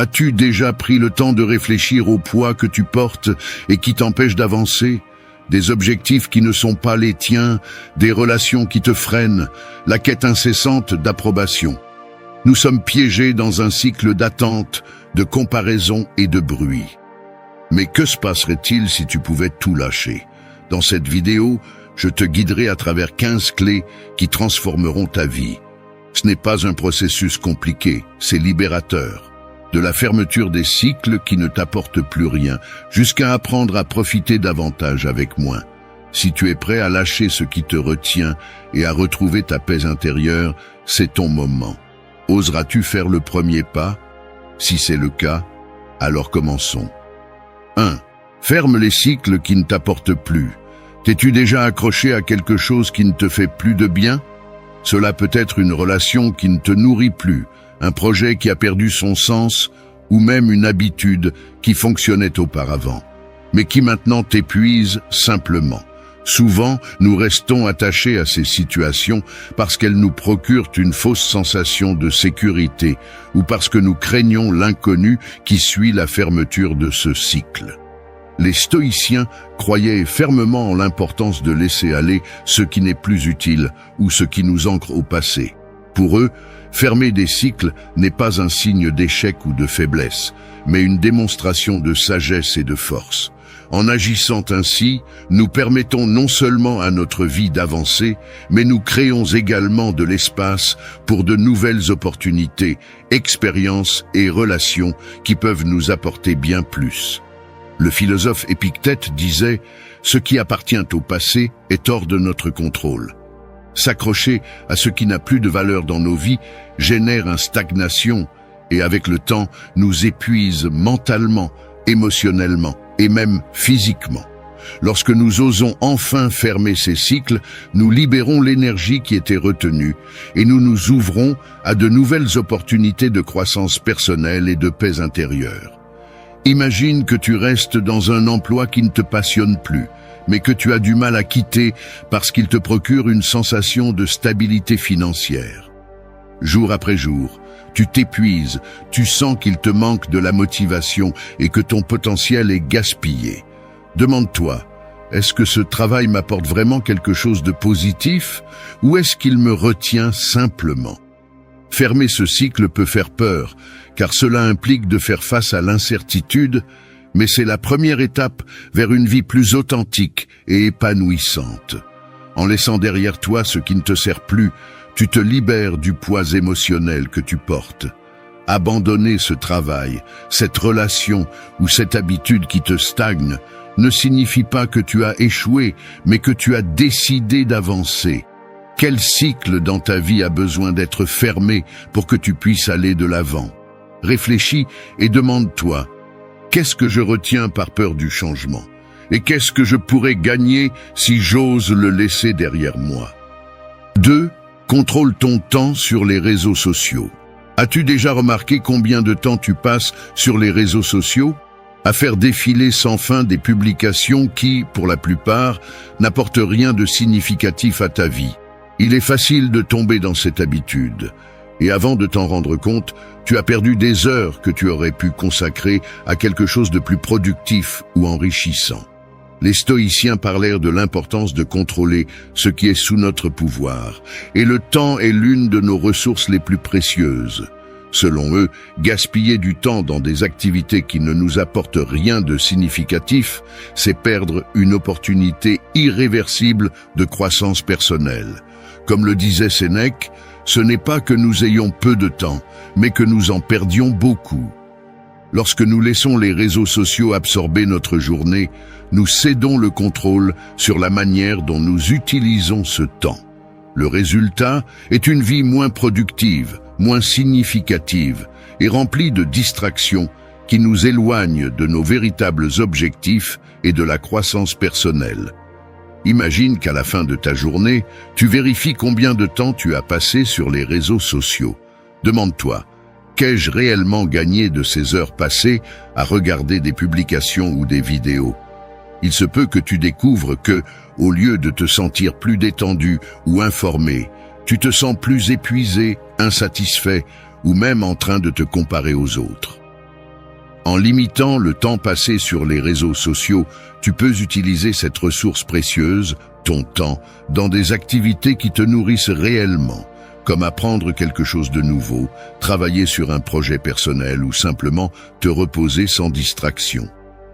As-tu déjà pris le temps de réfléchir au poids que tu portes et qui t'empêche d'avancer? Des objectifs qui ne sont pas les tiens, des relations qui te freinent, la quête incessante d'approbation. Nous sommes piégés dans un cycle d'attente, de comparaison et de bruit. Mais que se passerait-il si tu pouvais tout lâcher? Dans cette vidéo, je te guiderai à travers 15 clés qui transformeront ta vie. Ce n'est pas un processus compliqué, c'est libérateur. De la fermeture des cycles qui ne t'apportent plus rien, jusqu'à apprendre à profiter davantage avec moins. Si tu es prêt à lâcher ce qui te retient et à retrouver ta paix intérieure, c'est ton moment. Oseras-tu faire le premier pas? Si c'est le cas, alors commençons. 1. Ferme les cycles qui ne t'apportent plus. T'es-tu déjà accroché à quelque chose qui ne te fait plus de bien? Cela peut être une relation qui ne te nourrit plus, un projet qui a perdu son sens, ou même une habitude qui fonctionnait auparavant, mais qui maintenant t'épuise simplement. Souvent, nous restons attachés à ces situations parce qu'elles nous procurent une fausse sensation de sécurité, ou parce que nous craignons l'inconnu qui suit la fermeture de ce cycle. Les stoïciens croyaient fermement en l'importance de laisser aller ce qui n'est plus utile ou ce qui nous ancre au passé. Pour eux, fermer des cycles n'est pas un signe d'échec ou de faiblesse, mais une démonstration de sagesse et de force. En agissant ainsi, nous permettons non seulement à notre vie d'avancer, mais nous créons également de l'espace pour de nouvelles opportunités, expériences et relations qui peuvent nous apporter bien plus. Le philosophe Épictète disait « Ce qui appartient au passé est hors de notre contrôle ». S'accrocher à ce qui n'a plus de valeur dans nos vies génère une stagnation et avec le temps nous épuise mentalement, émotionnellement et même physiquement. Lorsque nous osons enfin fermer ces cycles, nous libérons l'énergie qui était retenue et nous nous ouvrons à de nouvelles opportunités de croissance personnelle et de paix intérieure. Imagine que tu restes dans un emploi qui ne te passionne plus, mais que tu as du mal à quitter parce qu'il te procure une sensation de stabilité financière. Jour après jour, tu t'épuises, tu sens qu'il te manque de la motivation et que ton potentiel est gaspillé. Demande-toi, est-ce que ce travail m'apporte vraiment quelque chose de positif ou est-ce qu'il me retient simplement? Fermer ce cycle peut faire peur, car cela implique de faire face à l'incertitude, mais c'est la première étape vers une vie plus authentique et épanouissante. En laissant derrière toi ce qui ne te sert plus, tu te libères du poids émotionnel que tu portes. Abandonner ce travail, cette relation ou cette habitude qui te stagne ne signifie pas que tu as échoué, mais que tu as décidé d'avancer. Quel cycle dans ta vie a besoin d'être fermé pour que tu puisses aller de l'avant? Réfléchis et demande-toi, qu'est-ce que je retiens par peur du changement? Et qu'est-ce que je pourrais gagner si j'ose le laisser derrière moi? 2. Contrôle ton temps sur les réseaux sociaux. As-tu déjà remarqué combien de temps tu passes sur les réseaux sociaux? À faire défiler sans fin des publications qui, pour la plupart, n'apportent rien de significatif à ta vie. Il est facile de tomber dans cette habitude. Et avant de t'en rendre compte, tu as perdu des heures que tu aurais pu consacrer à quelque chose de plus productif ou enrichissant. Les stoïciens parlèrent de l'importance de contrôler ce qui est sous notre pouvoir, et le temps est l'une de nos ressources les plus précieuses. Selon eux, gaspiller du temps dans des activités qui ne nous apportent rien de significatif, c'est perdre une opportunité irréversible de croissance personnelle. Comme le disait Sénèque, ce n'est pas que nous ayons peu de temps, mais que nous en perdions beaucoup. Lorsque nous laissons les réseaux sociaux absorber notre journée, nous cédons le contrôle sur la manière dont nous utilisons ce temps. Le résultat est une vie moins productive, moins significative et remplie de distractions qui nous éloignent de nos véritables objectifs et de la croissance personnelle. Imagine qu'à la fin de ta journée, tu vérifies combien de temps tu as passé sur les réseaux sociaux. Demande-toi, qu'ai-je réellement gagné de ces heures passées à regarder des publications ou des vidéos? Il se peut que tu découvres que, au lieu de te sentir plus détendu ou informé, tu te sens plus épuisé, insatisfait ou même en train de te comparer aux autres. En limitant le temps passé sur les réseaux sociaux, tu peux utiliser cette ressource précieuse, ton temps, dans des activités qui te nourrissent réellement, comme apprendre quelque chose de nouveau, travailler sur un projet personnel ou simplement te reposer sans distraction.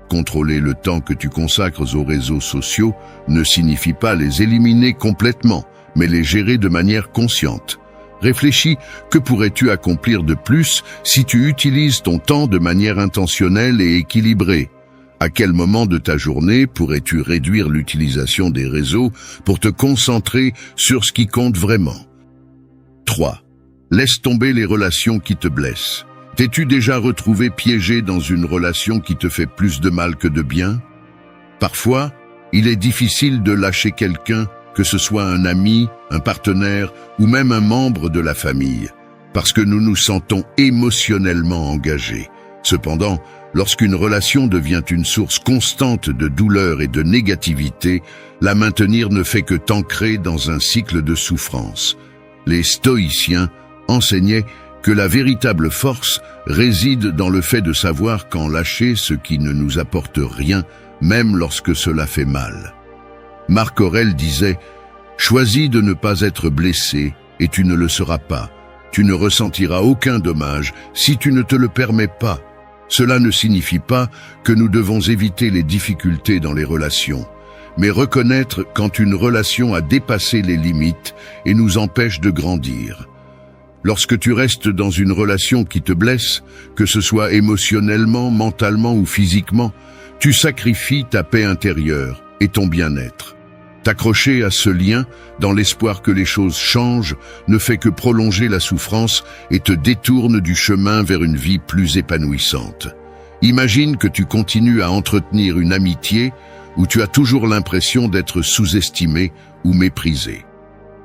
Contrôler le temps que tu consacres aux réseaux sociaux ne signifie pas les éliminer complètement, mais les gérer de manière consciente. Réfléchis, que pourrais-tu accomplir de plus si tu utilises ton temps de manière intentionnelle et équilibrée? À quel moment de ta journée pourrais-tu réduire l'utilisation des réseaux pour te concentrer sur ce qui compte vraiment? 3. Laisse tomber les relations qui te blessent. T'es-tu déjà retrouvé piégé dans une relation qui te fait plus de mal que de bien? Parfois, il est difficile de lâcher quelqu'un, que ce soit un ami, un partenaire ou même un membre de la famille, parce que nous nous sentons émotionnellement engagés. Cependant, lorsqu'une relation devient une source constante de douleur et de négativité, la maintenir ne fait que t'ancrer dans un cycle de souffrance. Les stoïciens enseignaient que la véritable force réside dans le fait de savoir quand lâcher ce qui ne nous apporte rien, même lorsque cela fait mal. Marc Aurèle disait « Choisis de ne pas être blessé et tu ne le seras pas. Tu ne ressentiras aucun dommage si tu ne te le permets pas. » Cela ne signifie pas que nous devons éviter les difficultés dans les relations, mais reconnaître quand une relation a dépassé les limites et nous empêche de grandir. Lorsque tu restes dans une relation qui te blesse, que ce soit émotionnellement, mentalement ou physiquement, tu sacrifies ta paix intérieure et ton bien-être. T'accrocher à ce lien, dans l'espoir que les choses changent, ne fait que prolonger la souffrance et te détourne du chemin vers une vie plus épanouissante. Imagine que tu continues à entretenir une amitié où tu as toujours l'impression d'être sous-estimé ou méprisé.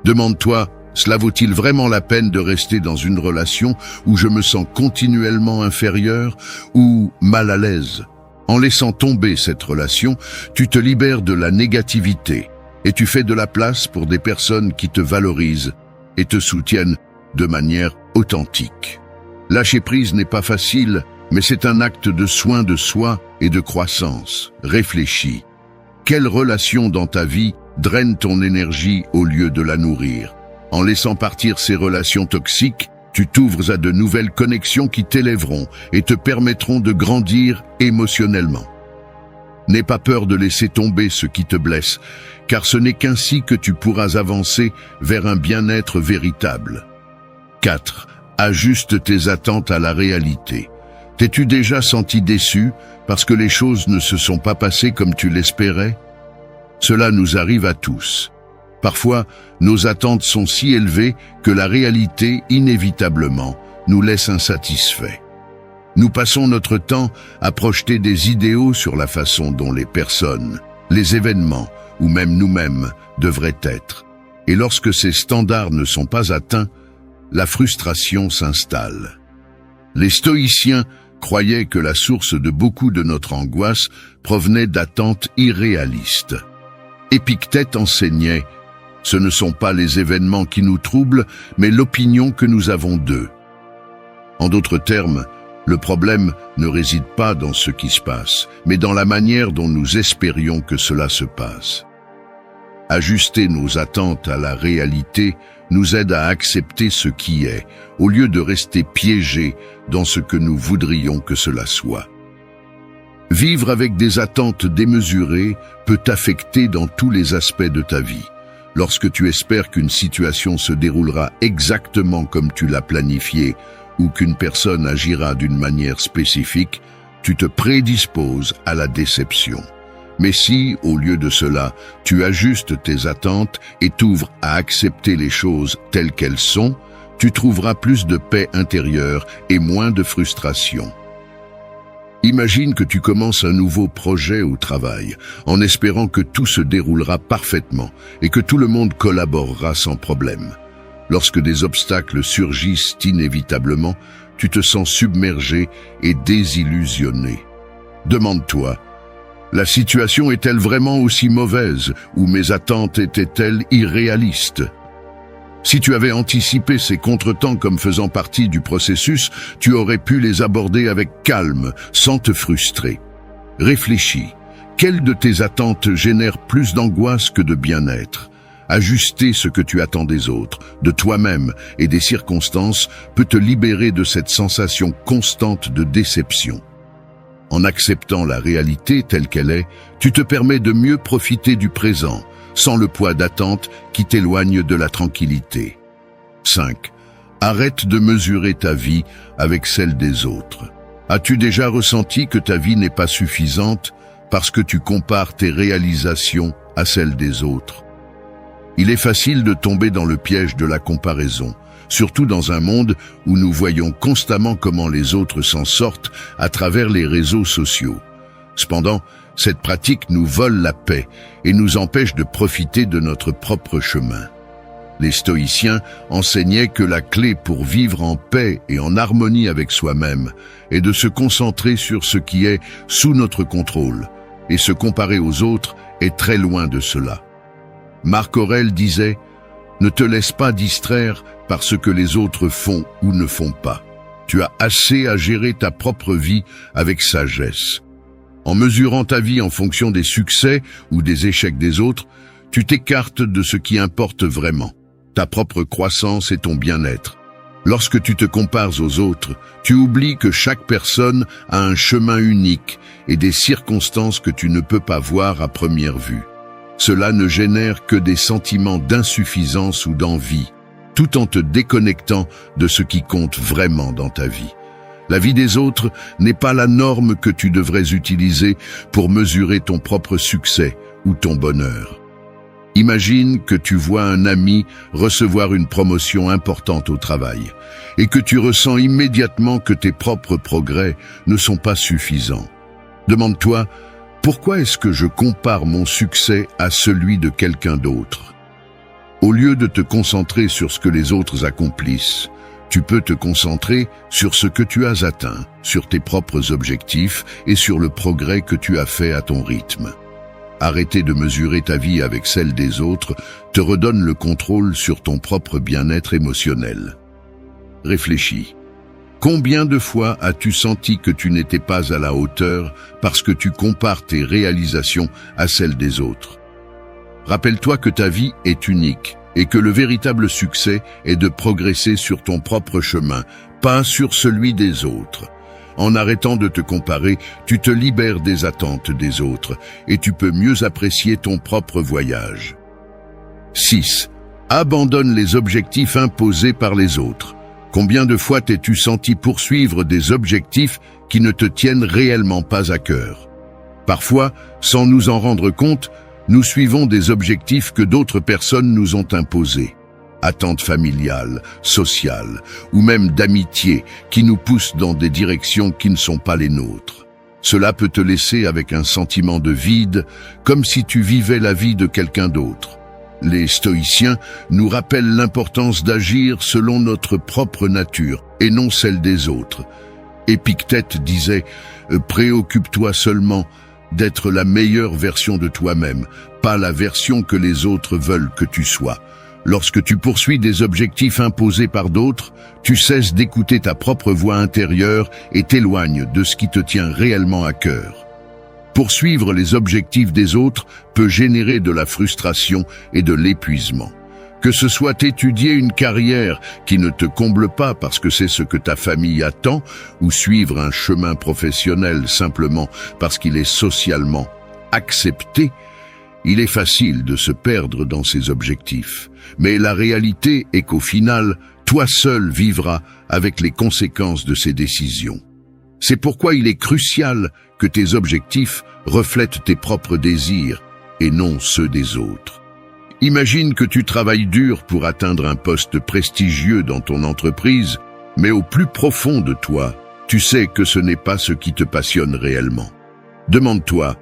Demande-toi, cela vaut-il vraiment la peine de rester dans une relation où je me sens continuellement inférieur ou mal à l'aise? En laissant tomber cette relation, tu te libères de la négativité et tu fais de la place pour des personnes qui te valorisent et te soutiennent de manière authentique. Lâcher prise n'est pas facile, mais c'est un acte de soin de soi et de croissance. Réfléchis. Quelle relation dans ta vie draine ton énergie au lieu de la nourrir? En laissant partir ces relations toxiques, tu t'ouvres à de nouvelles connexions qui t'élèveront et te permettront de grandir émotionnellement. N'aie pas peur de laisser tomber ce qui te blesse, car ce n'est qu'ainsi que tu pourras avancer vers un bien-être véritable. 4. Ajuste tes attentes à la réalité. T'es-tu déjà senti déçu parce que les choses ne se sont pas passées comme tu l'espérais? Cela nous arrive à tous. Parfois, nos attentes sont si élevées que la réalité, inévitablement, nous laisse insatisfaits. Nous passons notre temps à projeter des idéaux sur la façon dont les personnes, les événements ou même nous-mêmes devraient être. Et lorsque ces standards ne sont pas atteints, la frustration s'installe. Les stoïciens croyaient que la source de beaucoup de notre angoisse provenait d'attentes irréalistes. Épictète enseignait « Ce ne sont pas les événements qui nous troublent, mais l'opinion que nous avons d'eux. » En d'autres termes, le problème ne réside pas dans ce qui se passe, mais dans la manière dont nous espérions que cela se passe. Ajuster nos attentes à la réalité nous aide à accepter ce qui est, au lieu de rester piégés dans ce que nous voudrions que cela soit. Vivre avec des attentes démesurées peut t'affecter dans tous les aspects de ta vie. Lorsque tu espères qu'une situation se déroulera exactement comme tu l'as planifié ou qu'une personne agira d'une manière spécifique, tu te prédisposes à la déception. Mais si, au lieu de cela, tu ajustes tes attentes et t'ouvres à accepter les choses telles qu'elles sont, tu trouveras plus de paix intérieure et moins de frustration. Imagine que tu commences un nouveau projet au travail, en espérant que tout se déroulera parfaitement et que tout le monde collaborera sans problème. Lorsque des obstacles surgissent inévitablement, tu te sens submergé et désillusionné. Demande-toi, la situation est-elle vraiment aussi mauvaise ou mes attentes étaient-elles irréalistes? Si tu avais anticipé ces contretemps comme faisant partie du processus, tu aurais pu les aborder avec calme, sans te frustrer. Réfléchis. Quelle de tes attentes génère plus d'angoisse que de bien-être? Ajuster ce que tu attends des autres, de toi-même et des circonstances peut te libérer de cette sensation constante de déception. En acceptant la réalité telle qu'elle est, tu te permets de mieux profiter du présent, sans le poids d'attente qui t'éloigne de la tranquillité. 5. Arrête de mesurer ta vie avec celle des autres. As-tu déjà ressenti que ta vie n'est pas suffisante parce que tu compares tes réalisations à celles des autres? Il est facile de tomber dans le piège de la comparaison, surtout dans un monde où nous voyons constamment comment les autres s'en sortent à travers les réseaux sociaux. Cependant, cette pratique nous vole la paix et nous empêche de profiter de notre propre chemin. Les stoïciens enseignaient que la clé pour vivre en paix et en harmonie avec soi-même est de se concentrer sur ce qui est sous notre contrôle, et se comparer aux autres est très loin de cela. Marc Aurèle disait « Ne te laisse pas distraire par ce que les autres font ou ne font pas. Tu as assez à gérer ta propre vie avec sagesse. » En mesurant ta vie en fonction des succès ou des échecs des autres, tu t'écartes de ce qui importe vraiment, ta propre croissance et ton bien-être. Lorsque tu te compares aux autres, tu oublies que chaque personne a un chemin unique et des circonstances que tu ne peux pas voir à première vue. Cela ne génère que des sentiments d'insuffisance ou d'envie, tout en te déconnectant de ce qui compte vraiment dans ta vie. La vie des autres n'est pas la norme que tu devrais utiliser pour mesurer ton propre succès ou ton bonheur. Imagine que tu vois un ami recevoir une promotion importante au travail et que tu ressens immédiatement que tes propres progrès ne sont pas suffisants. Demande-toi, pourquoi est-ce que je compare mon succès à celui de quelqu'un d'autre? Au lieu de te concentrer sur ce que les autres accomplissent, tu peux te concentrer sur ce que tu as atteint, sur tes propres objectifs et sur le progrès que tu as fait à ton rythme. Arrêter de mesurer ta vie avec celle des autres te redonne le contrôle sur ton propre bien-être émotionnel. Réfléchis. Combien de fois as-tu senti que tu n'étais pas à la hauteur parce que tu compares tes réalisations à celles des autres? Rappelle-toi que ta vie est unique et que le véritable succès est de progresser sur ton propre chemin, pas sur celui des autres. En arrêtant de te comparer, tu te libères des attentes des autres et tu peux mieux apprécier ton propre voyage. 6. Abandonne les objectifs imposés par les autres. Combien de fois t'es-tu senti poursuivre des objectifs qui ne te tiennent réellement pas à cœur? Parfois, sans nous en rendre compte, nous suivons des objectifs que d'autres personnes nous ont imposés. Attentes familiales, sociales ou même d'amitié qui nous poussent dans des directions qui ne sont pas les nôtres. Cela peut te laisser avec un sentiment de vide, comme si tu vivais la vie de quelqu'un d'autre. Les stoïciens nous rappellent l'importance d'agir selon notre propre nature et non celle des autres. Épictète disait « Préoccupe-toi seulement d'être la meilleure version de toi-même, pas la version que les autres veulent que tu sois. » Lorsque tu poursuis des objectifs imposés par d'autres, tu cesses d'écouter ta propre voix intérieure et t'éloignes de ce qui te tient réellement à cœur. Poursuivre les objectifs des autres peut générer de la frustration et de l'épuisement. Que ce soit étudier une carrière qui ne te comble pas parce que c'est ce que ta famille attend, ou suivre un chemin professionnel simplement parce qu'il est socialement accepté, il est facile de se perdre dans ces objectifs. Mais la réalité est qu'au final, toi seul vivras avec les conséquences de ces décisions. C'est pourquoi il est crucial que tes objectifs reflètent tes propres désirs et non ceux des autres. Imagine que tu travailles dur pour atteindre un poste prestigieux dans ton entreprise, mais au plus profond de toi, tu sais que ce n'est pas ce qui te passionne réellement. Demande-toi,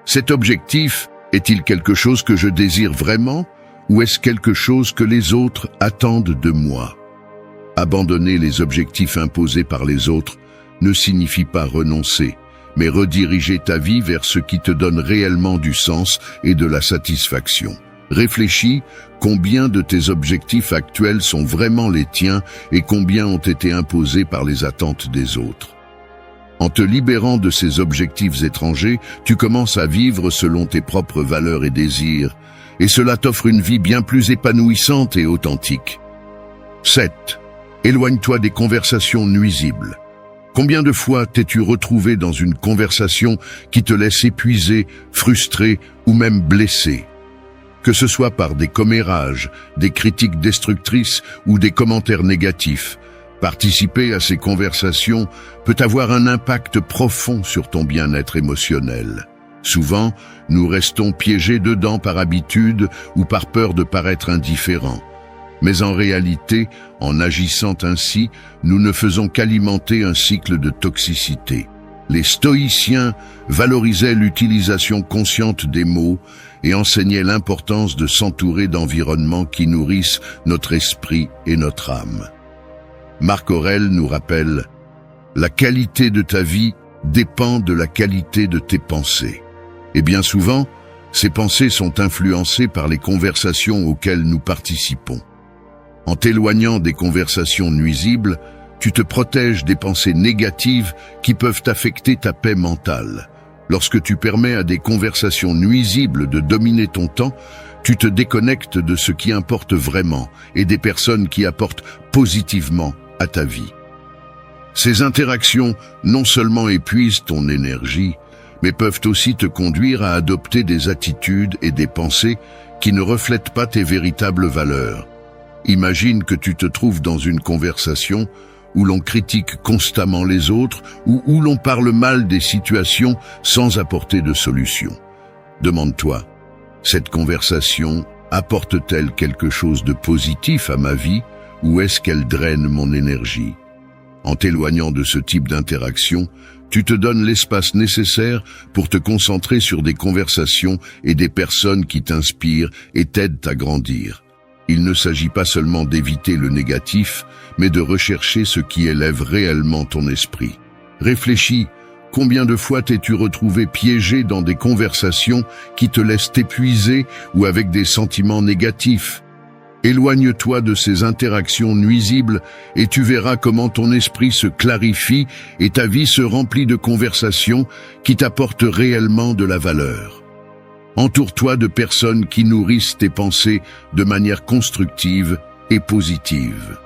cet objectif est-il quelque chose que je désire vraiment ou est-ce quelque chose que les autres attendent de moi? Abandonner les objectifs imposés par les autres ne signifie pas renoncer, mais rediriger ta vie vers ce qui te donne réellement du sens et de la satisfaction. Réfléchis combien de tes objectifs actuels sont vraiment les tiens et combien ont été imposés par les attentes des autres. En te libérant de ces objectifs étrangers, tu commences à vivre selon tes propres valeurs et désirs, et cela t'offre une vie bien plus épanouissante et authentique. 7. Éloigne-toi des conversations nuisibles. Combien de fois t'es-tu retrouvé dans une conversation qui te laisse épuisé, frustré ou même blessé? Que ce soit par des commérages, des critiques destructrices ou des commentaires négatifs, participer à ces conversations peut avoir un impact profond sur ton bien-être émotionnel. Souvent, nous restons piégés dedans par habitude ou par peur de paraître indifférents. Mais en réalité, en agissant ainsi, nous ne faisons qu'alimenter un cycle de toxicité. Les stoïciens valorisaient l'utilisation consciente des mots et enseignaient l'importance de s'entourer d'environnements qui nourrissent notre esprit et notre âme. Marc Aurèle nous rappelle « La qualité de ta vie dépend de la qualité de tes pensées ». Et bien souvent, ces pensées sont influencées par les conversations auxquelles nous participons. En t'éloignant des conversations nuisibles, tu te protèges des pensées négatives qui peuvent affecter ta paix mentale. Lorsque tu permets à des conversations nuisibles de dominer ton temps, tu te déconnectes de ce qui importe vraiment et des personnes qui apportent positivement à ta vie. Ces interactions non seulement épuisent ton énergie, mais peuvent aussi te conduire à adopter des attitudes et des pensées qui ne reflètent pas tes véritables valeurs. Imagine que tu te trouves dans une conversation où l'on critique constamment les autres ou où l'on parle mal des situations sans apporter de solution. Demande-toi, cette conversation apporte-t-elle quelque chose de positif à ma vie ou est-ce qu'elle draine mon énergie? En t'éloignant de ce type d'interaction, tu te donnes l'espace nécessaire pour te concentrer sur des conversations et des personnes qui t'inspirent et t'aident à grandir. Il ne s'agit pas seulement d'éviter le négatif, mais de rechercher ce qui élève réellement ton esprit. Réfléchis, combien de fois t'es-tu retrouvé piégé dans des conversations qui te laissent t'épuiser ou avec des sentiments négatifs? Éloigne-toi de ces interactions nuisibles et tu verras comment ton esprit se clarifie et ta vie se remplit de conversations qui t'apportent réellement de la valeur. Entoure-toi de personnes qui nourrissent tes pensées de manière constructive et positive.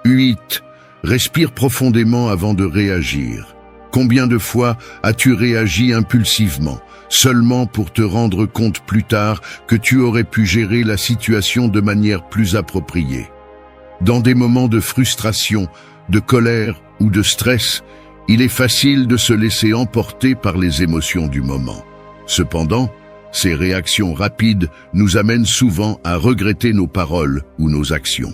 8. Respire profondément avant de réagir. Combien de fois as-tu réagi impulsivement, seulement pour te rendre compte plus tard que tu aurais pu gérer la situation de manière plus appropriée? Dans des moments de frustration, de colère ou de stress, il est facile de se laisser emporter par les émotions du moment. Cependant, ces réactions rapides nous amènent souvent à regretter nos paroles ou nos actions.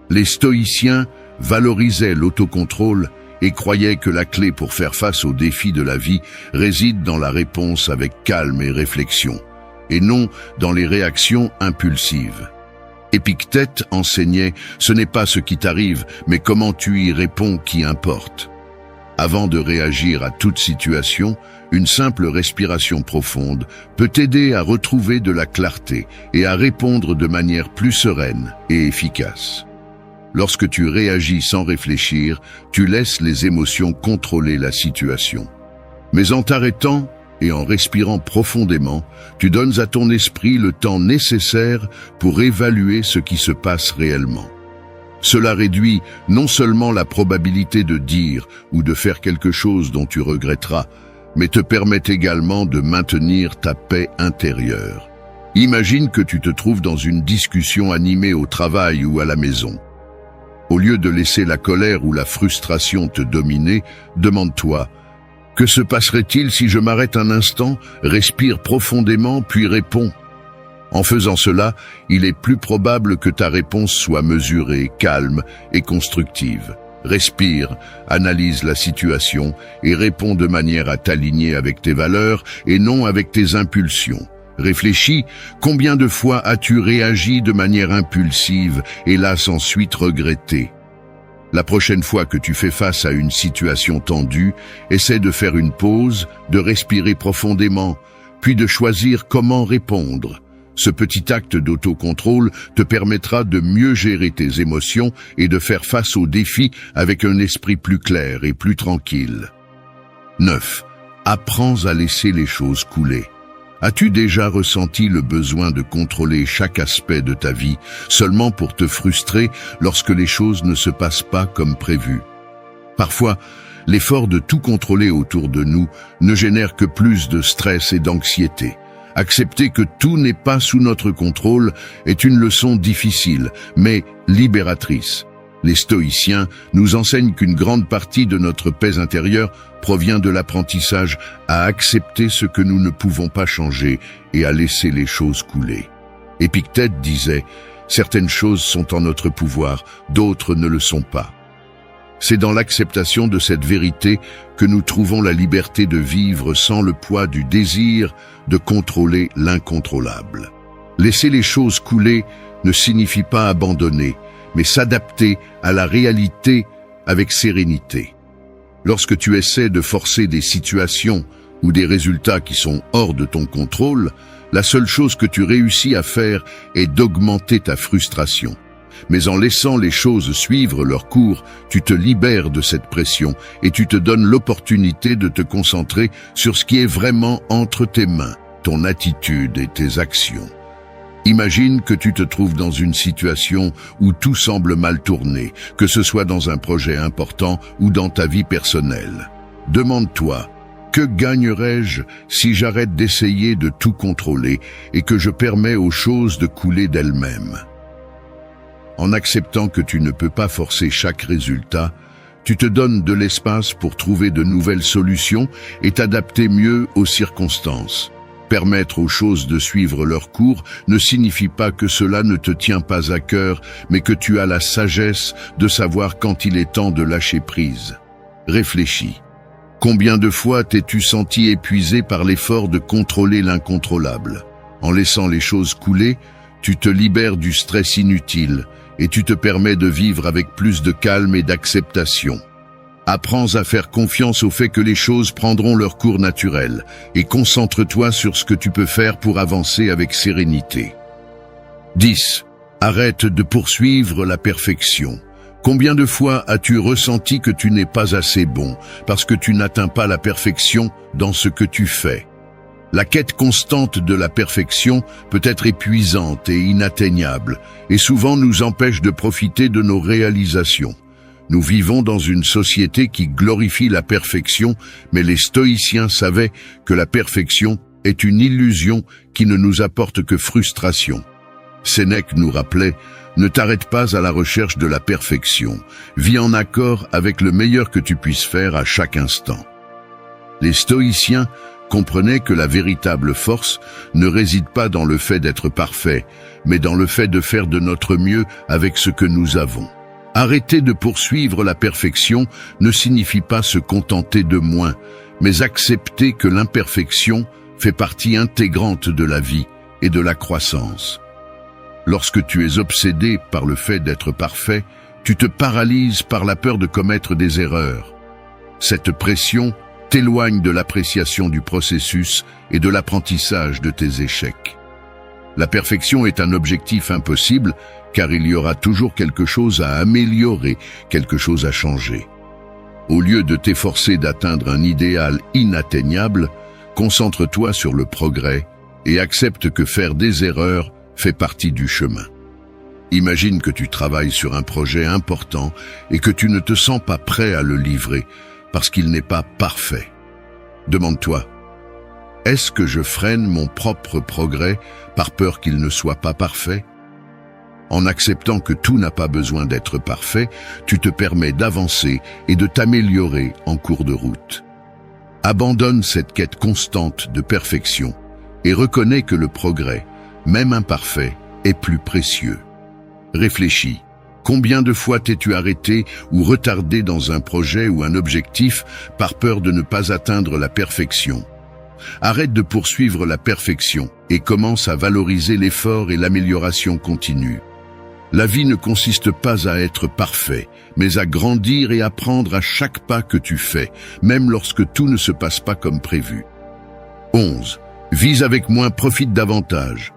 Les stoïciens valorisaient l'autocontrôle et croyaient que la clé pour faire face aux défis de la vie réside dans la réponse avec calme et réflexion, et non dans les réactions impulsives. Épictète enseignait « Ce n'est pas ce qui t'arrive, mais comment tu y réponds qui importe ». Avant de réagir à toute situation, une simple respiration profonde peut t'aider à retrouver de la clarté et à répondre de manière plus sereine et efficace. Lorsque tu réagis sans réfléchir, tu laisses les émotions contrôler la situation. Mais en t'arrêtant et en respirant profondément, tu donnes à ton esprit le temps nécessaire pour évaluer ce qui se passe réellement. Cela réduit non seulement la probabilité de dire ou de faire quelque chose dont tu regretteras, mais te permet également de maintenir ta paix intérieure. Imagine que tu te trouves dans une discussion animée au travail ou à la maison. Au lieu de laisser la colère ou la frustration te dominer, demande-toi « Que se passerait-il si je m'arrête un instant, respire profondément puis réponds ?» En faisant cela, il est plus probable que ta réponse soit mesurée, calme et constructive. Respire, analyse la situation et réponds de manière à t'aligner avec tes valeurs et non avec tes impulsions. Réfléchis, combien de fois as-tu réagi de manière impulsive et l'as ensuite regretté? La prochaine fois que tu fais face à une situation tendue, essaie de faire une pause, de respirer profondément, puis de choisir comment répondre. Ce petit acte d'autocontrôle te permettra de mieux gérer tes émotions et de faire face aux défis avec un esprit plus clair et plus tranquille. 9. Apprends à laisser les choses couler. As-tu déjà ressenti le besoin de contrôler chaque aspect de ta vie seulement pour te frustrer lorsque les choses ne se passent pas comme prévu? Parfois, l'effort de tout contrôler autour de nous ne génère que plus de stress et d'anxiété. Accepter que tout n'est pas sous notre contrôle est une leçon difficile, mais libératrice. Les stoïciens nous enseignent qu'une grande partie de notre paix intérieure provient de l'apprentissage à accepter ce que nous ne pouvons pas changer et à laisser les choses couler. Épictète disait « Certaines choses sont en notre pouvoir, d'autres ne le sont pas ». C'est dans l'acceptation de cette vérité que nous trouvons la liberté de vivre sans le poids du désir de contrôler l'incontrôlable. Laisser les choses couler ne signifie pas abandonner, mais s'adapter à la réalité avec sérénité. Lorsque tu essaies de forcer des situations ou des résultats qui sont hors de ton contrôle, la seule chose que tu réussis à faire est d'augmenter ta frustration. Mais en laissant les choses suivre leur cours, tu te libères de cette pression et tu te donnes l'opportunité de te concentrer sur ce qui est vraiment entre tes mains, ton attitude et tes actions. Imagine que tu te trouves dans une situation où tout semble mal tourner, que ce soit dans un projet important ou dans ta vie personnelle. Demande-toi, que gagnerais-je si j'arrête d'essayer de tout contrôler et que je permets aux choses de couler d'elles-mêmes? En acceptant que tu ne peux pas forcer chaque résultat, tu te donnes de l'espace pour trouver de nouvelles solutions et t'adapter mieux aux circonstances. Permettre aux choses de suivre leur cours ne signifie pas que cela ne te tient pas à cœur, mais que tu as la sagesse de savoir quand il est temps de lâcher prise. Réfléchis. Combien de fois t'es-tu senti épuisé par l'effort de contrôler l'incontrôlable? En laissant les choses couler, tu te libères du stress inutile et tu te permets de vivre avec plus de calme et d'acceptation. Apprends à faire confiance au fait que les choses prendront leur cours naturel et concentre-toi sur ce que tu peux faire pour avancer avec sérénité. 10. Arrête de poursuivre la perfection. Combien de fois as-tu ressenti que tu n'es pas assez bon parce que tu n'atteins pas la perfection dans ce que tu fais? La quête constante de la perfection peut être épuisante et inatteignable, et souvent nous empêche de profiter de nos réalisations. Nous vivons dans une société qui glorifie la perfection, mais les stoïciens savaient que la perfection est une illusion qui ne nous apporte que frustration. Sénèque nous rappelait « Ne t'arrête pas à la recherche de la perfection, vis en accord avec le meilleur que tu puisses faire à chaque instant. » Les stoïciens comprenaient que la véritable force ne réside pas dans le fait d'être parfait, mais dans le fait de faire de notre mieux avec ce que nous avons. Arrêter de poursuivre la perfection ne signifie pas se contenter de moins, mais accepter que l'imperfection fait partie intégrante de la vie et de la croissance. Lorsque tu es obsédé par le fait d'être parfait, tu te paralyses par la peur de commettre des erreurs. Cette pression t'éloigne de l'appréciation du processus et de l'apprentissage de tes échecs. La perfection est un objectif impossible, car il y aura toujours quelque chose à améliorer, quelque chose à changer. Au lieu de t'efforcer d'atteindre un idéal inatteignable, concentre-toi sur le progrès et accepte que faire des erreurs fait partie du chemin. Imagine que tu travailles sur un projet important et que tu ne te sens pas prêt à le livrer parce qu'il n'est pas parfait. Demande-toi, est-ce que je freine mon propre progrès par peur qu'il ne soit pas parfait? En acceptant que tout n'a pas besoin d'être parfait, tu te permets d'avancer et de t'améliorer en cours de route. Abandonne cette quête constante de perfection et reconnais que le progrès, même imparfait, est plus précieux. Réfléchis. Combien de fois t'es-tu arrêté ou retardé dans un projet ou un objectif par peur de ne pas atteindre la perfection? Arrête de poursuivre la perfection et commence à valoriser l'effort et l'amélioration continue. La vie ne consiste pas à être parfait, mais à grandir et apprendre à chaque pas que tu fais, même lorsque tout ne se passe pas comme prévu. 11. Vise avec moins, profite davantage.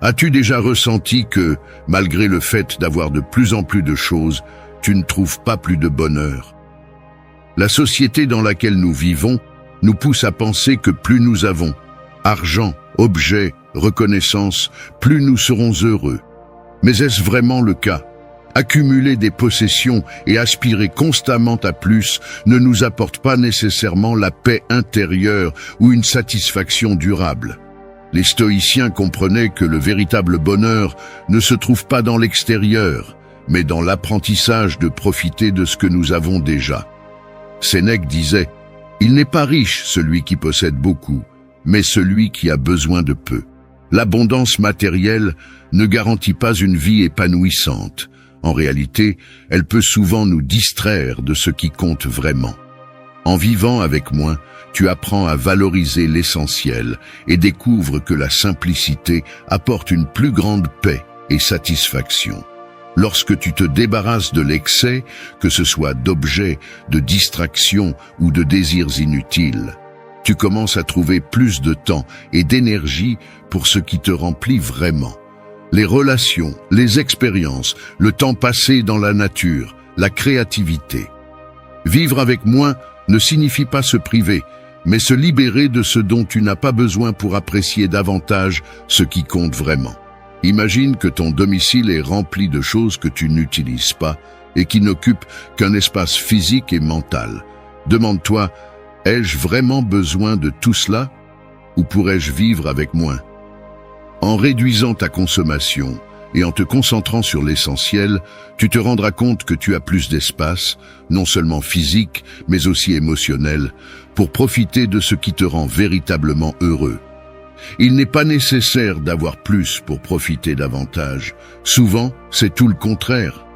As-tu déjà ressenti que, malgré le fait d'avoir de plus en plus de choses, tu ne trouves pas plus de bonheur? La société dans laquelle nous vivons nous pousse à penser que plus nous avons, argent, objets, reconnaissance, plus nous serons heureux. Mais est-ce vraiment le cas? Accumuler des possessions et aspirer constamment à plus ne nous apporte pas nécessairement la paix intérieure ou une satisfaction durable. Les stoïciens comprenaient que le véritable bonheur ne se trouve pas dans l'extérieur, mais dans l'apprentissage de profiter de ce que nous avons déjà. Sénèque disait « Il n'est pas riche celui qui possède beaucoup, mais celui qui a besoin de peu. » L'abondance matérielle ne garantit pas une vie épanouissante. En réalité, elle peut souvent nous distraire de ce qui compte vraiment. En vivant avec moins, tu apprends à valoriser l'essentiel et découvres que la simplicité apporte une plus grande paix et satisfaction. Lorsque tu te débarrasses de l'excès, que ce soit d'objets, de distractions ou de désirs inutiles, tu commences à trouver plus de temps et d'énergie pour ce qui te remplit vraiment. Les relations, les expériences, le temps passé dans la nature, la créativité. Vivre avec moins ne signifie pas se priver, mais se libérer de ce dont tu n'as pas besoin pour apprécier davantage ce qui compte vraiment. Imagine que ton domicile est rempli de choses que tu n'utilises pas et qui n'occupent qu'un espace physique et mental. Demande-toi, ai-je vraiment besoin de tout cela ou pourrais-je vivre avec moins? En réduisant ta consommation et en te concentrant sur l'essentiel, tu te rendras compte que tu as plus d'espace, non seulement physique, mais aussi émotionnel, pour profiter de ce qui te rend véritablement heureux. Il n'est pas nécessaire d'avoir plus pour profiter davantage. Souvent, c'est tout le contraire.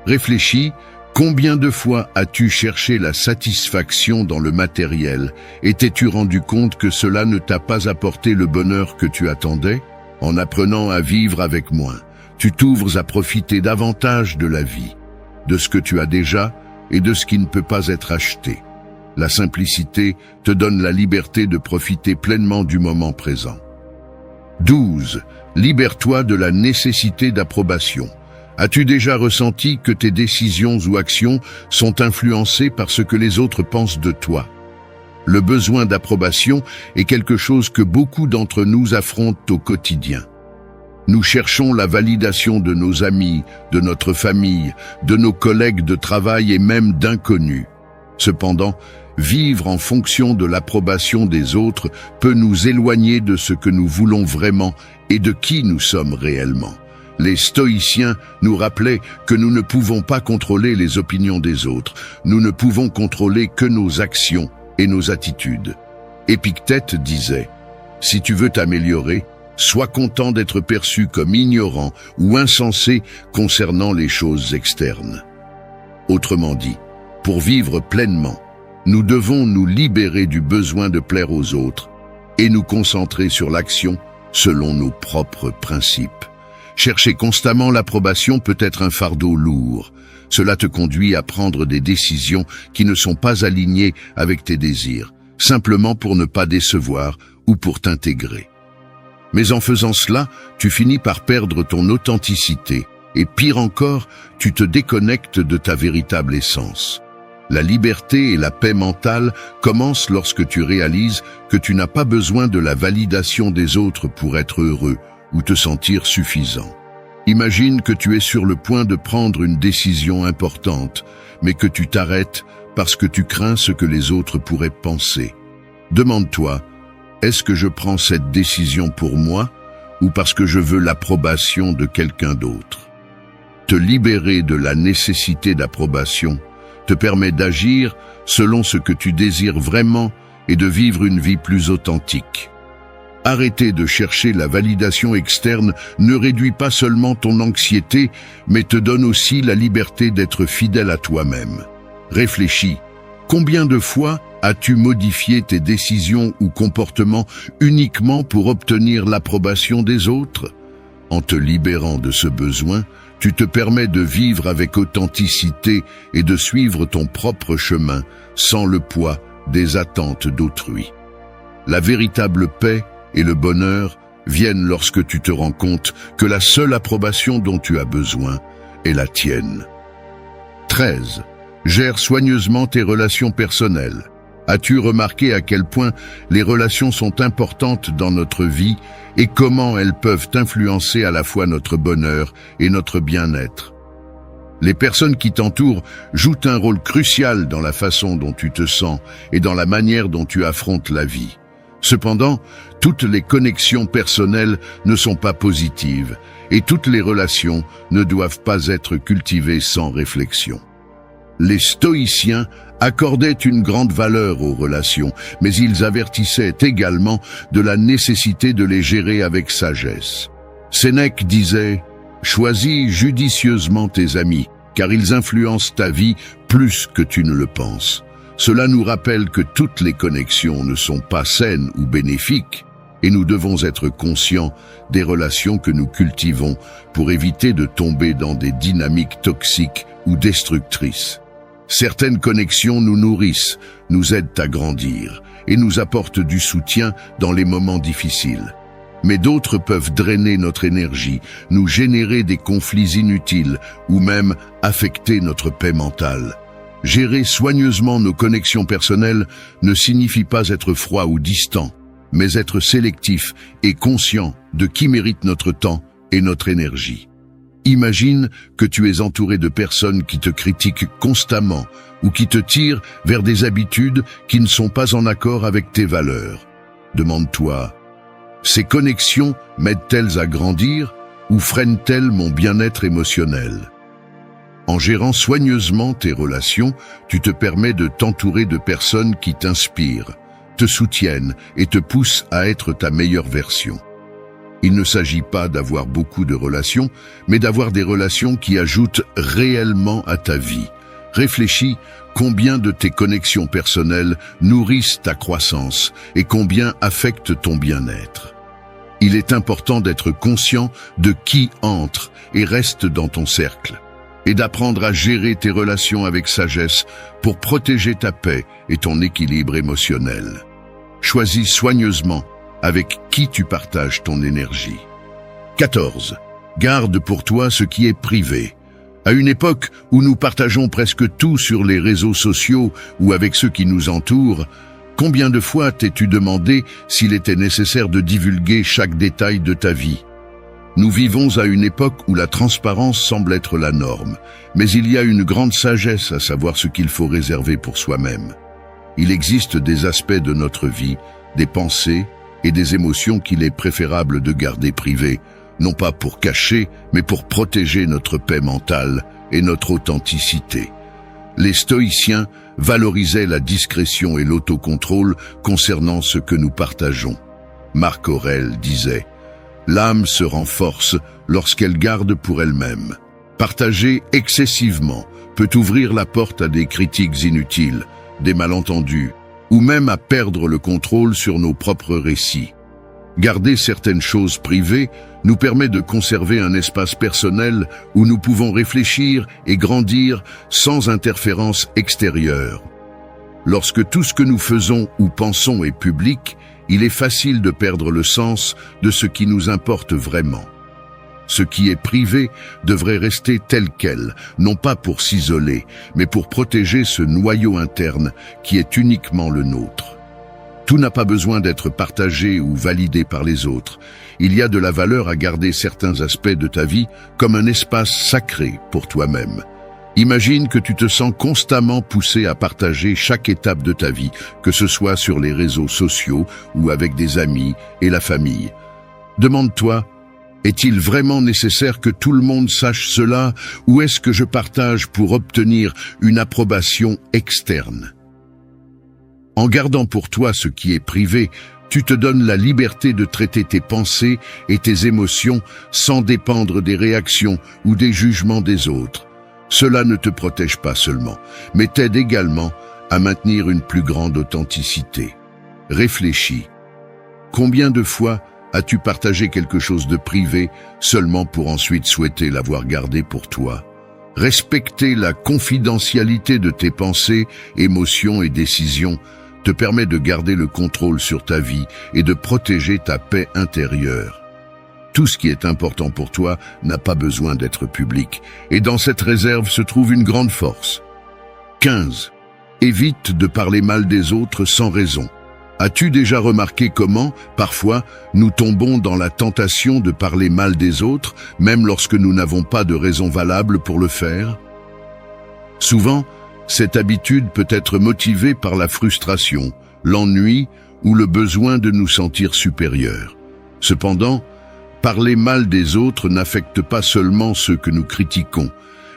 Réfléchis, combien de fois as-tu cherché la satisfaction dans le matériel et t'es-tu rendu compte que cela ne t'a pas apporté le bonheur que tu attendais? En apprenant à vivre avec moins, tu t'ouvres à profiter davantage de la vie, de ce que tu as déjà et de ce qui ne peut pas être acheté. La simplicité te donne la liberté de profiter pleinement du moment présent. 12. Libère-toi de la nécessité d'approbation. As-tu déjà ressenti que tes décisions ou actions sont influencées par ce que les autres pensent de toi? Le besoin d'approbation est quelque chose que beaucoup d'entre nous affrontent au quotidien. Nous cherchons la validation de nos amis, de notre famille, de nos collègues de travail et même d'inconnus. Cependant, vivre en fonction de l'approbation des autres peut nous éloigner de ce que nous voulons vraiment et de qui nous sommes réellement. Les stoïciens nous rappelaient que nous ne pouvons pas contrôler les opinions des autres, nous ne pouvons contrôler que nos actions et nos attitudes. Épictète disait « Si tu veux t'améliorer, sois content d'être perçu comme ignorant ou insensé concernant les choses externes. » Autrement dit, pour vivre pleinement, nous devons nous libérer du besoin de plaire aux autres et nous concentrer sur l'action selon nos propres principes. Chercher constamment l'approbation peut être un fardeau lourd. Cela te conduit à prendre des décisions qui ne sont pas alignées avec tes désirs, simplement pour ne pas décevoir ou pour t'intégrer. Mais en faisant cela, tu finis par perdre ton authenticité et pire encore, tu te déconnectes de ta véritable essence. La liberté et la paix mentale commencent lorsque tu réalises que tu n'as pas besoin de la validation des autres pour être heureux ou te sentir suffisant. Imagine que tu es sur le point de prendre une décision importante, mais que tu t'arrêtes parce que tu crains ce que les autres pourraient penser. Demande-toi, est-ce que je prends cette décision pour moi ou parce que je veux l'approbation de quelqu'un d'autre? Te libérer de la nécessité d'approbation te permet d'agir selon ce que tu désires vraiment et de vivre une vie plus authentique. Arrêter de chercher la validation externe ne réduit pas seulement ton anxiété, mais te donne aussi la liberté d'être fidèle à toi-même. Réfléchis, combien de fois as-tu modifié tes décisions ou comportements uniquement pour obtenir l'approbation des autres? En te libérant de ce besoin, tu te permets de vivre avec authenticité et de suivre ton propre chemin sans le poids des attentes d'autrui. La véritable paix et le bonheur viennent lorsque tu te rends compte que la seule approbation dont tu as besoin est la tienne. 13. Gère soigneusement tes relations personnelles. As-tu remarqué à quel point les relations sont importantes dans notre vie et comment elles peuvent influencer à la fois notre bonheur et notre bien-être? Les personnes qui t'entourent jouent un rôle crucial dans la façon dont tu te sens et dans la manière dont tu affrontes la vie. Cependant, toutes les connexions personnelles ne sont pas positives et toutes les relations ne doivent pas être cultivées sans réflexion. Les stoïciens accordaient une grande valeur aux relations, mais ils avertissaient également de la nécessité de les gérer avec sagesse. Sénèque disait « Choisis judicieusement tes amis, car ils influencent ta vie plus que tu ne le penses. » Cela nous rappelle que toutes les connexions ne sont pas saines ou bénéfiques, et nous devons être conscients des relations que nous cultivons pour éviter de tomber dans des dynamiques toxiques ou destructrices. Certaines connexions nous nourrissent, nous aident à grandir et nous apportent du soutien dans les moments difficiles. Mais d'autres peuvent drainer notre énergie, nous générer des conflits inutiles ou même affecter notre paix mentale. Gérer soigneusement nos connexions personnelles ne signifie pas être froid ou distant, mais être sélectif et conscient de qui mérite notre temps et notre énergie. Imagine que tu es entouré de personnes qui te critiquent constamment ou qui te tirent vers des habitudes qui ne sont pas en accord avec tes valeurs. Demande-toi, ces connexions m'aident-elles à grandir ou freinent-elles mon bien-être émotionnel? En gérant soigneusement tes relations, tu te permets de t'entourer de personnes qui t'inspirent, te soutiennent et te poussent à être ta meilleure version. Il ne s'agit pas d'avoir beaucoup de relations, mais d'avoir des relations qui ajoutent réellement à ta vie. Réfléchis combien de tes connexions personnelles nourrissent ta croissance et combien affectent ton bien-être. Il est important d'être conscient de qui entre et reste dans ton cercle, et d'apprendre à gérer tes relations avec sagesse pour protéger ta paix et ton équilibre émotionnel. Choisis soigneusement avec qui tu partages ton énergie. 14. Garde pour toi ce qui est privé. À une époque où nous partageons presque tout sur les réseaux sociaux ou avec ceux qui nous entourent, combien de fois t'es-tu demandé s'il était nécessaire de divulguer chaque détail de ta vie? Nous vivons à une époque où la transparence semble être la norme, mais il y a une grande sagesse à savoir ce qu'il faut réserver pour soi-même. Il existe des aspects de notre vie, des pensées et des émotions qu'il est préférable de garder privées, non pas pour cacher, mais pour protéger notre paix mentale et notre authenticité. Les stoïciens valorisaient la discrétion et l'autocontrôle concernant ce que nous partageons. Marc Aurèle disait « L'âme se renforce lorsqu'elle garde pour elle-même. Partager excessivement peut ouvrir la porte à des critiques inutiles, des malentendus, ou même à perdre le contrôle sur nos propres récits. Garder certaines choses privées nous permet de conserver un espace personnel où nous pouvons réfléchir et grandir sans interférence extérieure. Lorsque tout ce que nous faisons ou pensons est public, il est facile de perdre le sens de ce qui nous importe vraiment. Ce qui est privé devrait rester tel quel, non pas pour s'isoler, mais pour protéger ce noyau interne qui est uniquement le nôtre. Tout n'a pas besoin d'être partagé ou validé par les autres. Il y a de la valeur à garder certains aspects de ta vie comme un espace sacré pour toi-même. Imagine que tu te sens constamment poussé à partager chaque étape de ta vie, que ce soit sur les réseaux sociaux ou avec des amis et la famille. Demande-toi, est-il vraiment nécessaire que tout le monde sache cela ou est-ce que je partage pour obtenir une approbation externe? En gardant pour toi ce qui est privé, tu te donnes la liberté de traiter tes pensées et tes émotions sans dépendre des réactions ou des jugements des autres. Cela ne te protège pas seulement, mais t'aide également à maintenir une plus grande authenticité. Réfléchis. Combien de fois as-tu partagé quelque chose de privé seulement pour ensuite souhaiter l'avoir gardé pour toi? Respecter la confidentialité de tes pensées, émotions et décisions te permet de garder le contrôle sur ta vie et de protéger ta paix intérieure. Tout ce qui est important pour toi n'a pas besoin d'être public, et dans cette réserve se trouve une grande force. 15. Évite de parler mal des autres sans raison. As-tu déjà remarqué comment, parfois, nous tombons dans la tentation de parler mal des autres, même lorsque nous n'avons pas de raison valable pour le faire? Souvent, cette habitude peut être motivée par la frustration, l'ennui ou le besoin de nous sentir supérieurs. Cependant, parler mal des autres n'affecte pas seulement ceux que nous critiquons,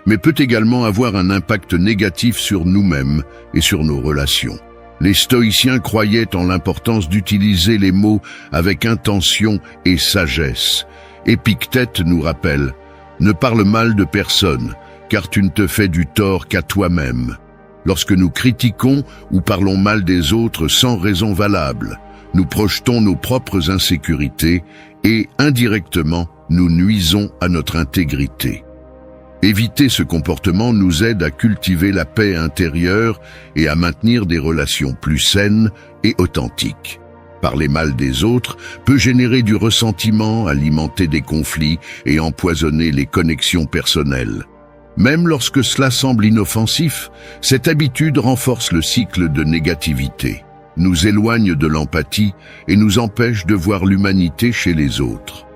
mais peut également avoir un impact négatif sur nous-mêmes et sur nos relations. Les stoïciens croyaient en l'importance d'utiliser les mots avec intention et sagesse. Épictète nous rappelle « Ne parle mal de personne, car tu ne te fais du tort qu'à toi-même ». Lorsque nous critiquons ou parlons mal des autres sans raison valable, nous projetons nos propres insécurités et, indirectement, nous nuisons à notre intégrité. Éviter ce comportement nous aide à cultiver la paix intérieure et à maintenir des relations plus saines et authentiques. Parler mal des autres peut générer du ressentiment, alimenter des conflits et empoisonner les connexions personnelles. Même lorsque cela semble inoffensif, cette habitude renforce le cycle de négativité, nous éloigne de l'empathie et nous empêche de voir l'humanité chez les autres.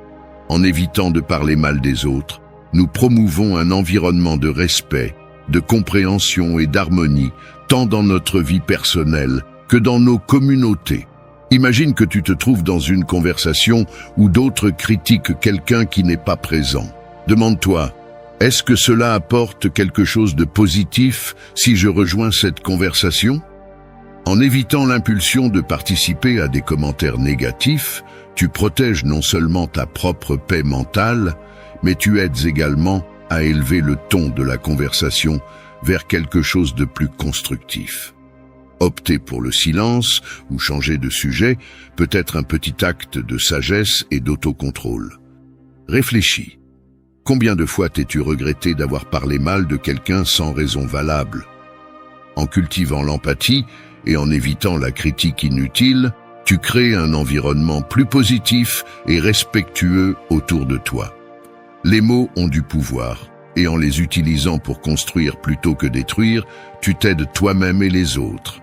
En évitant de parler mal des autres, nous promouvons un environnement de respect, de compréhension et d'harmonie, tant dans notre vie personnelle que dans nos communautés. Imagine que tu te trouves dans une conversation où d'autres critiquent quelqu'un qui n'est pas présent. Demande-toi, est-ce que cela apporte quelque chose de positif si je rejoins cette conversation? En évitant l'impulsion de participer à des commentaires négatifs, tu protèges non seulement ta propre paix mentale, mais tu aides également à élever le ton de la conversation vers quelque chose de plus constructif. Opter pour le silence ou changer de sujet peut être un petit acte de sagesse et d'autocontrôle. Réfléchis. Combien de fois t'es-tu regretté d'avoir parlé mal de quelqu'un sans raison valable? En cultivant l'empathie et en évitant la critique inutile, tu crées un environnement plus positif et respectueux autour de toi. Les mots ont du pouvoir, et en les utilisant pour construire plutôt que détruire, tu t'aides toi-même et les autres.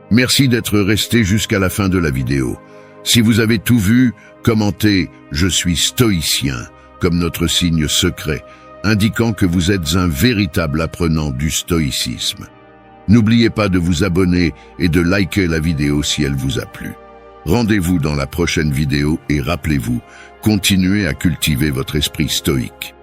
Merci d'être resté jusqu'à la fin de la vidéo. Si vous avez tout vu, commentez « Je suis stoïcien » comme notre signe secret, indiquant que vous êtes un véritable apprenant du stoïcisme. N'oubliez pas de vous abonner et de liker la vidéo si elle vous a plu. Rendez-vous dans la prochaine vidéo et rappelez-vous, continuez à cultiver votre esprit stoïque.